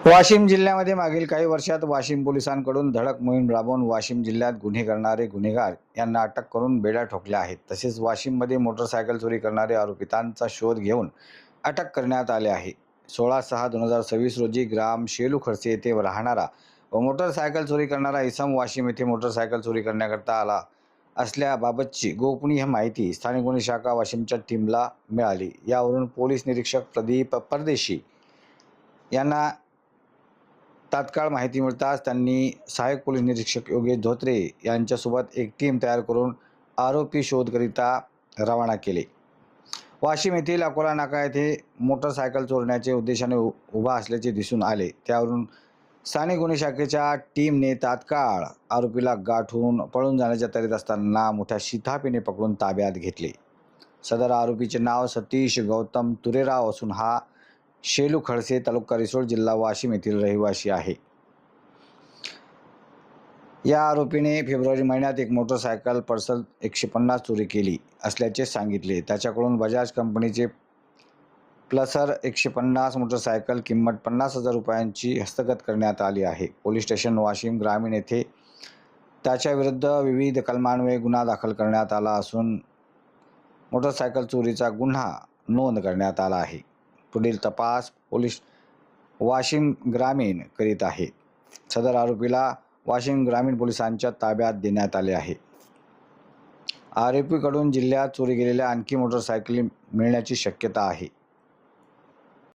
वाशिम जिल्ह्यामध्ये मागील काही वर्षात वाशिम पोलिसांकडून धडक मोहीम राबवून वाशिम जिल्ह्यात गुन्हे करणारे गुन्हेगार यांना अटक करून बेड्या ठोकल्या आहेत. तसेच वाशिममध्ये मोटरसायकल चोरी करणारे आरोपितांचा शोध घेऊन अटक करण्यात आले आहे. 16/6/2026 रोजी ग्राम शेलू खडसे येथे राहणारा व मोटरसायकल चोरी करणारा इसम वाशिम येथे मोटरसायकल चोरी करण्याकरता आला असल्याबाबतची गोपनीय माहिती स्थानिक गुन्हे शाखा वाशिमच्या टीमला मिळाली. यावरून पोलीस निरीक्षक प्रदीप परदेशी यांना तात्काळ माहिती मिळताच त्यांनी सहाय्यक पोलीस निरीक्षक योगेश धोत्रे यांच्यासोबत एक टीम तयार करून आरोपी शोधकरिता रवाना केले. वाशिम येथील अकोला नाका येथे मोटरसायकल चोरण्याचे उद्देशाने उभा असल्याचे दिसून आले. त्यावरून स्थानिक गुन्हे शाखेच्या टीमने तात्काळ आरोपीला गाठून पळून जाण्याच्या तयारीत असताना मोठ्या शिताफीने पकडून ताब्यात घेतले. सदर आरोपीचे नाव सतीश गौतम तुरेराव असून हा शेलू खडसे तालुका रिसोड जिल्हा वाशिम येथील रहिवासी आहे. या आरोपीने फेब्रुवारी महिन्यात एक मोटरसायकल पल्सर 150 चोरी केली असल्याचे सांगितले. त्याच्याकडून बजाज कंपनीचे पल्सर 150 मोटरसायकल किंमत 50,000 रुपयांची हस्तगत करण्यात आली आहे. पोलीस स्टेशन वाशिम ग्रामीण येथे त्याच्याविरुद्ध विविध कलमान्वये गुन्हा दाखल करण्यात आला असून मोटरसायकल चोरीचा गुन्हा नोंद करण्यात आला आहे. पुढील तपास पोलीस वाशिम ग्रामीण करीत आहे. सदर आरोपीला वाशिम ग्रामीण पोलिसांच्या ताब्यात देण्यात आले आहे. आरोपीकडून जिल्ह्यात चोरी गेलेल्या आणखी मोटरसायकली मिळण्याची शक्यता आहे.